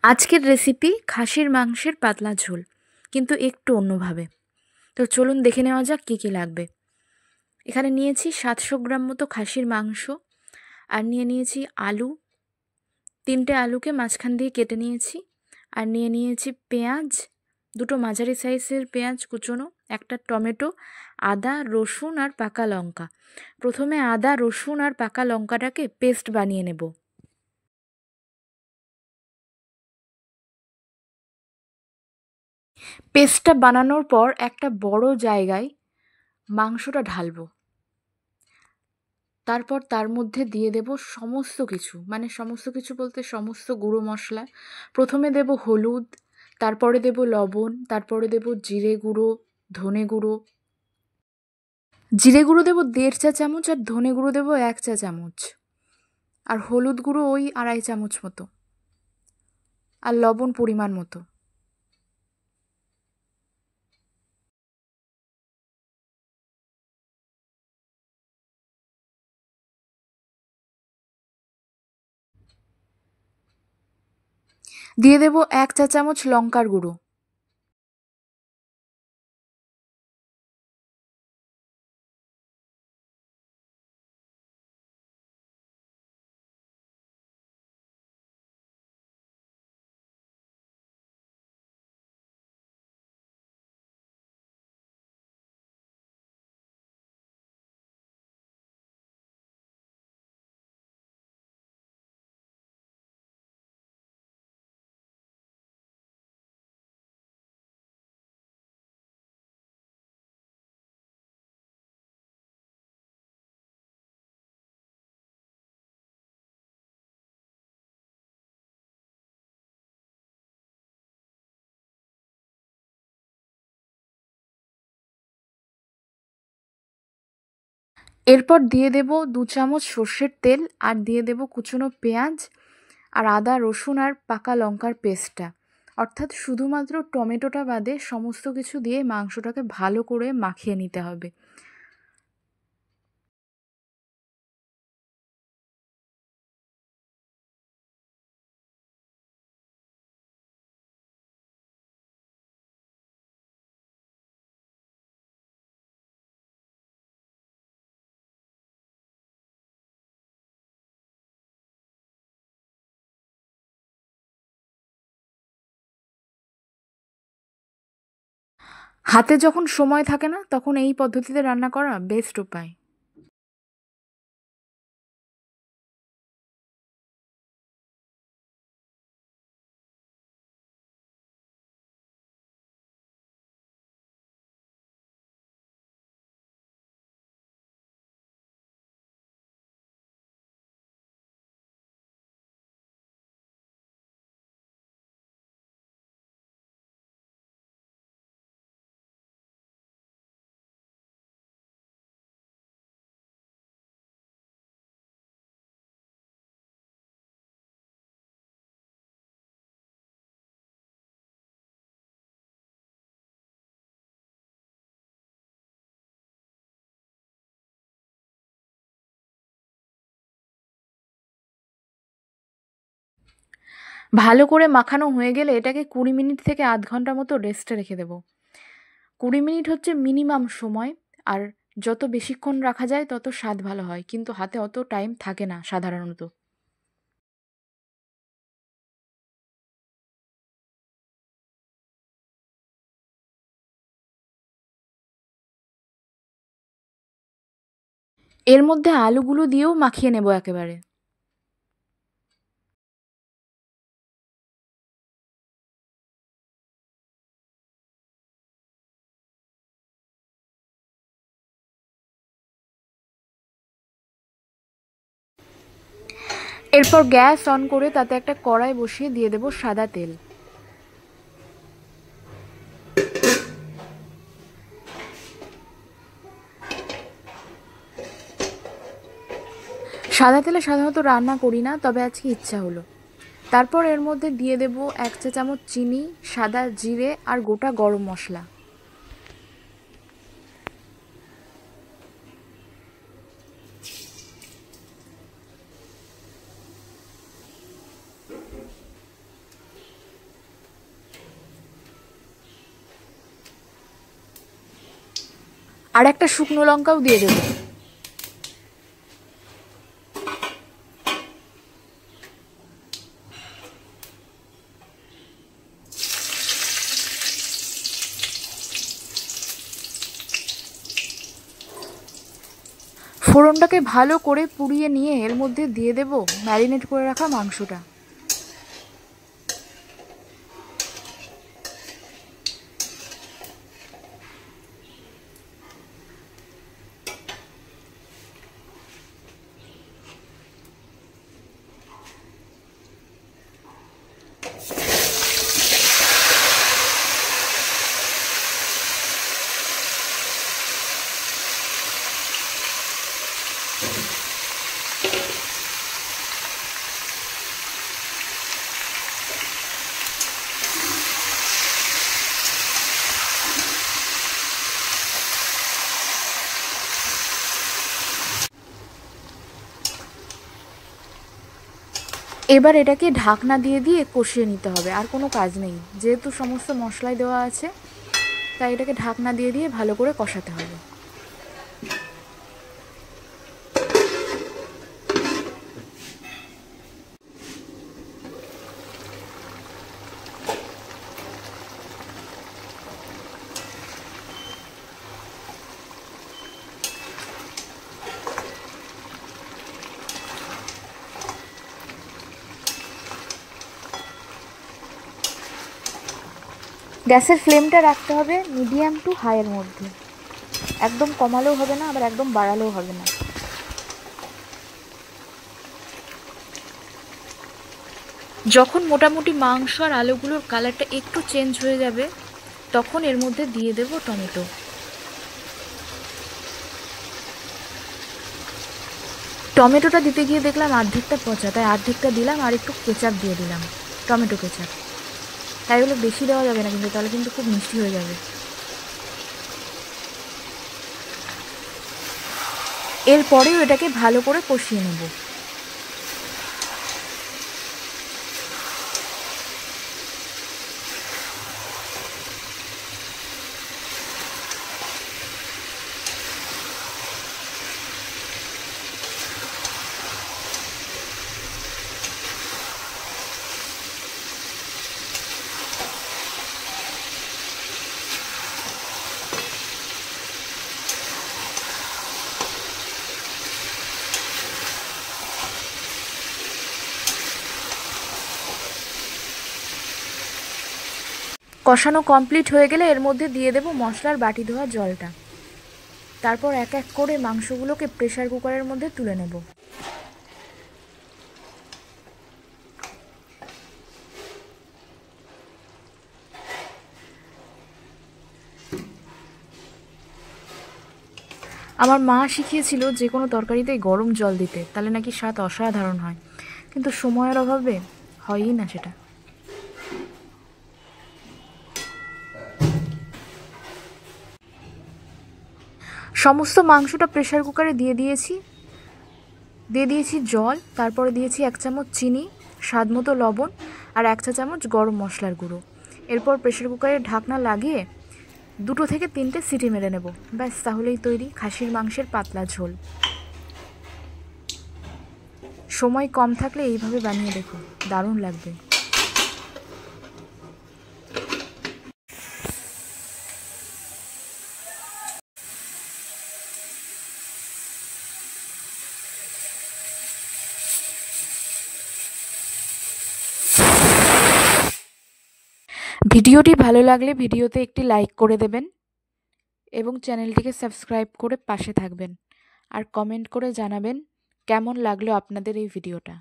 আজকের রেসিপি খাসির মাংসের পাতলা ঝোল, কিন্তু একটু অন্যভাবে। তো চলুন দেখে নেওয়া যাক কী কী লাগবে। এখানে নিয়েছি 700 গ্রাম মতো খাসির মাংস, আর নিয়েছি আলু। 3টে আলুকে মাঝখান দিয়ে কেটে নিয়েছি। আর নিয়েছি পেঁয়াজ, 2টো মাঝারি সাইজের পেঁয়াজ কুচোনো, একটা টমেটো, আদা, রসুন আর পাকা লঙ্কা। প্রথমে আদা, রসুন আর পাকা লঙ্কাটাকে পেস্ট বানিয়ে নেব। পেস্টটা বানানোর পর একটা বড় জায়গায় মাংসটা ঢালবো। তারপর তার মধ্যে দিয়ে দেব সমস্ত কিছু, মানে সমস্ত কিছু বলতে সমস্ত গুঁড়ো মশলা। প্রথমে দেব হলুদ, তারপরে দেব লবণ, তারপরে দেব জিরে গুঁড়ো, ধনে গুঁড়ো। জিরে গুঁড়ো দেব 1.5 চা চামচ, আর ধনে গুঁড়ো দেব 1 চা চামচ, আর হলুদ গুঁড়ো ওই 2.5 চামচ মতো, আর লবণ পরিমাণ মতো। দিয়ে দেব 1 চা চামচ লঙ্কার গুঁড়ো। এরপর দিয়ে দেব 2 চামচ সর্ষের তেল, আর দিয়ে দেব কুচনো পেঁয়াজ আর আদা, রসুন আর পাকা লঙ্কার পেস্টটা। অর্থাৎ শুধুমাত্র টমেটোটা বাদে সমস্ত কিছু দিয়ে মাংসটাকে ভালো করে মাখিয়ে নিতে হবে। হাতে যখন সময় থাকে না, তখন এই পদ্ধতিতে রান্না করা বেস্ট উপায়। ভালো করে মাখানো হয়ে গেলে এটাকে 20 মিনিট থেকে আধ ঘন্টা মতো রেস্টে রেখে দেব। 20 মিনিট হচ্ছে মিনিমাম সময়। আর যত বেশিক্ষণ রাখা যায় তত স্বাদ ভালো হয়, কিন্তু হাতে অত টাইম থাকে না সাধারণত। এর মধ্যে আলুগুলো দিয়েও মাখিয়ে নেব একেবারে। এরপর গ্যাস অন করে তাতে একটা কড়াই বসিয়ে দিয়ে দেব সাদা তেল। সাদা তেলে সাধারণত রান্না করি না, তবে আজকে ইচ্ছা হলো। তারপর এর মধ্যে দিয়ে দেব 1 চা চামচ চিনি, সাদা জিরে আর গোটা গরম মশলা। আর একটা শুকনো লঙ্কাও দিয়ে দেবো। ফোড়নটাকে ভালো করে পুড়িয়ে নিয়ে এর মধ্যে দিয়ে দেব ম্যারিনেট করে রাখা মাংসটা। এবার এটাকে ঢাকনা দিয়ে দিয়ে কষিয়ে নিতে হবে, আর কোনো কাজ নেই। যেহেতু সমস্ত মশলাই দেওয়া আছে, তাই এটাকে ঢাকনা দিয়ে দিয়ে ভালো করে কষাতে হবে। গ্যাসের ফ্লেমটা রাখতে হবে মিডিয়াম টু হাইয়ের মধ্যে, একদম কমালেও হবে না, আবার একদম বাড়ালেও হবে না। যখন মোটামুটি মাংস আর আলুগুলোর কালারটা একটু চেঞ্জ হয়ে যাবে, তখন এর মধ্যে দিয়ে দেব টমেটো। টমেটোটা দিতে গিয়ে দেখলাম অর্ধেকটা পচা, তাই অর্ধেকটা দিলাম, আর একটু কেচাপ দিয়ে দিলাম, টমেটো কেচাপ। তাই বলে বেশি দেওয়া যাবে না কিন্তু, তাহলে কিন্তু খুব মিষ্টি হয়ে যাবে। এরপরেও এটাকে ভালো করে কষিয়ে নেব। কষানো কমপ্লিট হয়ে গেলে এর মধ্যে দিয়ে দেব মশলার বাটি ধোয়া জলটা। তারপর এক এক করে মাংসগুলোকে প্রেসার কুকারের মধ্যে তুলে নেব। আমার মা শিখিয়েছিল যে কোনো তরকারিতেই গরম জল দিতে, তাহলে নাকি স্বাদ অসাধারণ হয়, কিন্তু সময়ের অভাবে হয়ই না সেটা। সমস্ত মাংসটা প্রেসার কুকারে দিয়ে দিয়েছি জল, তারপরে দিয়েছি 1 চামচ চিনি, স্বাদ মতো লবণ, আর 1 চা চামচ গরম মশলার গুঁড়ো। এরপর প্রেসার কুকারের ঢাকনা লাগিয়ে 2 থেকে 3টে সিটি মেরে নেব। ব্যাস, তাহলেই তৈরি খাসির মাংসের পাতলা ঝোল। সময় কম থাকলে এইভাবে বানিয়ে দেখো, দারুণ লাগবে। ভিডিওটি ভালো লাগলে ভিডিওতে একটি লাইক করে দেবেন এবং চ্যানেলটিকে সাবস্ক্রাইব করে পাশে থাকবেন, আর কমেন্ট করে জানাবেন কেমন লাগলো আপনাদের এই ভিডিওটা।